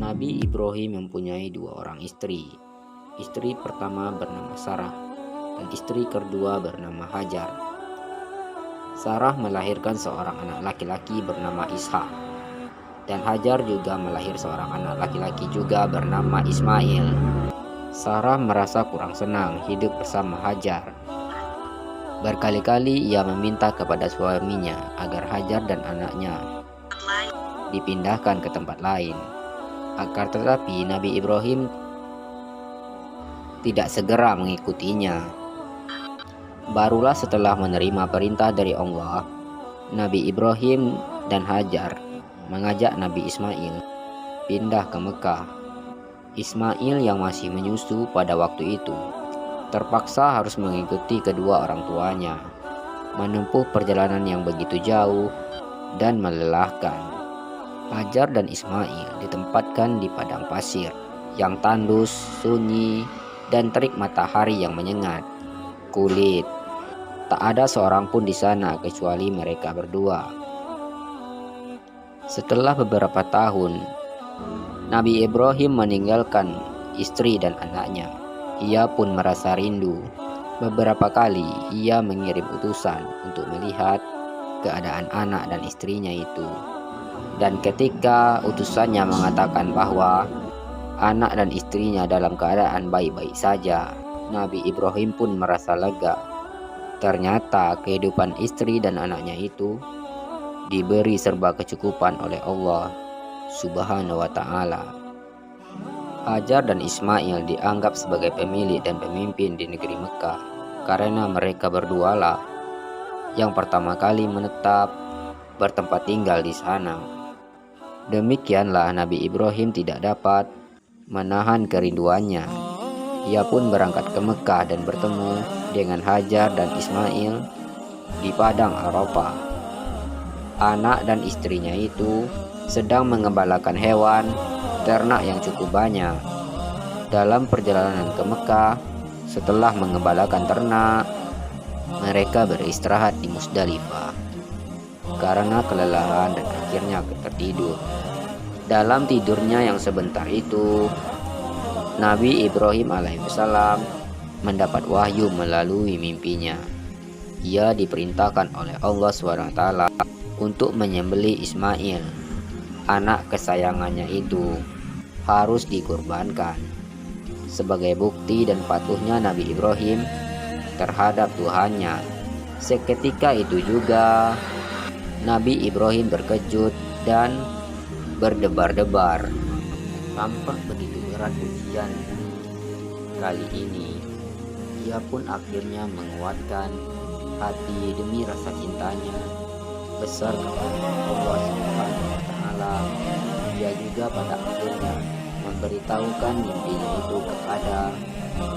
Nabi Ibrahim mempunyai dua orang istri. Istri pertama bernama Sarah dan istri kedua bernama Hajar. Sarah melahirkan seorang anak laki-laki bernama Ishak, dan Hajar juga melahirkan seorang anak laki-laki juga bernama Ismail. Sarah merasa kurang senang hidup bersama Hajar. Berkali-kali ia meminta kepada suaminya agar Hajar dan anaknya dipindahkan ke tempat lain. Akan tetapi Nabi Ibrahim tidak segera mengikutinya. Barulah setelah menerima perintah dari Allah, Nabi Ibrahim dan Hajar mengajak Nabi Ismail pindah ke Mekah. Ismail yang masih menyusu pada waktu itu terpaksa harus mengikuti kedua orang tuanya, menempuh perjalanan yang begitu jauh dan melelahkan. Hajar dan Ismail ditempatkan di padang pasir yang tandus, sunyi, dan terik matahari yang menyengat kulit. Tak ada seorang pun di sana kecuali mereka berdua. Setelah beberapa tahun, Nabi Ibrahim meninggalkan istri dan anaknya. Ia pun merasa rindu. Beberapa kali ia mengirim utusan untuk melihat keadaan anak dan istrinya itu. Dan ketika utusannya mengatakan bahwa anak dan istrinya dalam keadaan baik-baik saja, Nabi Ibrahim pun merasa lega. Ternyata kehidupan istri dan anaknya itu diberi serba kecukupan oleh Allah Subhanahu wa Ta'ala. Hajar dan Ismail dianggap sebagai pemilik dan pemimpin di negeri Mekah karena mereka berdualah yang pertama kali menetap bertempat tinggal di sana. Demikianlah Nabi Ibrahim tidak dapat menahan kerinduannya. Ia pun berangkat ke Mekah dan bertemu dengan Hajar dan Ismail di padang Arafah. Anak dan istrinya itu sedang mengembalakan hewan ternak yang cukup banyak. Dalam perjalanan ke Mekah, setelah mengembalakan ternak, mereka beristirahat di Musdalifah karena kelelahan dan akhirnya tertidur. Dalam tidurnya yang sebentar itu, Nabi Ibrahim alaihissalam mendapat wahyu melalui mimpinya. Ia diperintahkan oleh Allah SWT untuk menyembelih Ismail, anak kesayangannya itu, harus dikorbankan sebagai bukti dan patuhnya Nabi Ibrahim terhadap Tuhannya. Seketika itu juga Nabi Ibrahim terkejut dan berdebar-debar. Tampak begitu berat ujian kali ini. Ia pun akhirnya menguatkan hati demi rasa cintanya besar kepada Allah Subhanahu wa Ta'ala. Ia juga pada akhirnya memberitahukan mimpinya itu kepada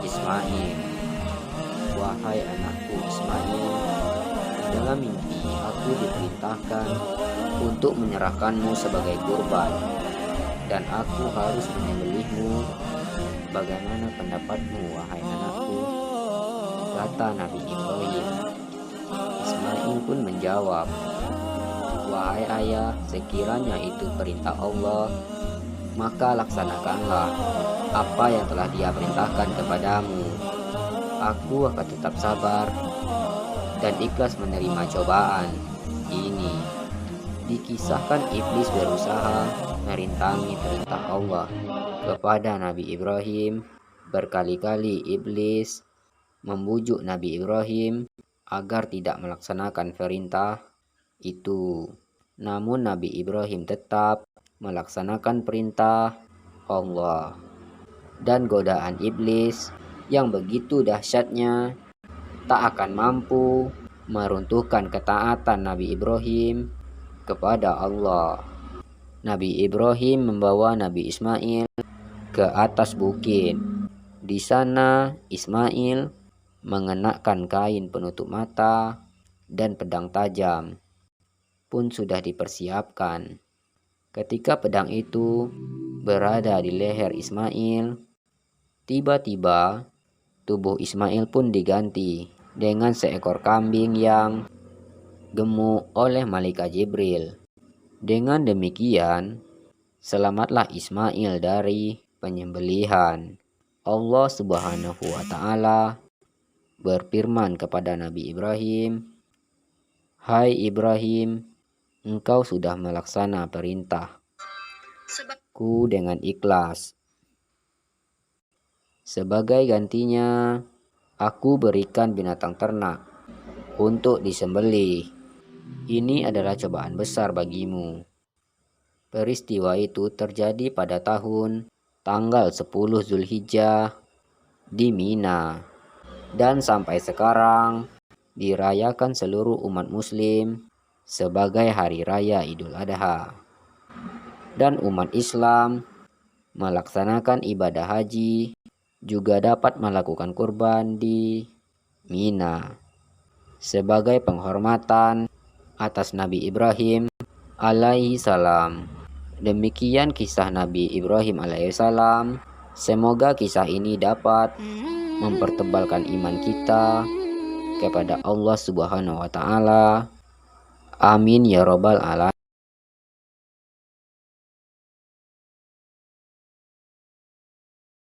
Ismail. Wahai anakku Ismail, dalam mimpi aku diperintahkan untuk menyerahkanmu sebagai kurban, dan aku harus menyembelihmu. Bagaimana pendapatmu, wahai anakku? Kata Nabi Ibrahim. Ismail pun menjawab, wahai ayah, sekiranya itu perintah Allah, maka laksanakanlah apa yang telah Dia perintahkan kepadamu. Aku akan tetap sabar dan ikhlas menerima cobaan ini. Dikisahkan iblis berusaha merintangi perintah Allah kepada Nabi Ibrahim. Berkali-kali iblis membujuk Nabi Ibrahim agar tidak melaksanakan perintah itu. Namun Nabi Ibrahim tetap melaksanakan perintah Allah. Dan godaan iblis yang begitu dahsyatnya tak akan mampu meruntuhkan ketaatan Nabi Ibrahim kepada Allah. Nabi Ibrahim membawa Nabi Ismail ke atas bukit. Di sana Ismail mengenakan kain penutup mata dan pedang tajam pun sudah dipersiapkan. Ketika pedang itu berada di leher Ismail, tiba-tiba tubuh Ismail pun diganti dengan seekor kambing yang gemuk oleh malaikat Jibril. Dengan demikian, Selamatlah Ismail dari penyembelihan. Allah Subhanahu wa Ta'ala berfirman kepada Nabi Ibrahim, "Hai Ibrahim, engkau sudah melaksana perintahku dengan ikhlas. Sebagai gantinya, aku berikan binatang ternak untuk disembelih. Ini adalah cobaan besar bagimu." Peristiwa itu terjadi pada tanggal 10 Zulhijjah di Mina, dan sampai sekarang dirayakan seluruh umat muslim sebagai hari raya Idul Adha. Dan umat Islam melaksanakan ibadah haji juga dapat melakukan kurban di Mina sebagai penghormatan atas Nabi Ibrahim alaihi salam. Demikian kisah Nabi Ibrahim alaihissalam. Semoga kisah ini dapat mempertebalkan iman kita kepada Allah Subhanahu wa Ta'ala. Amin ya robbal alamin.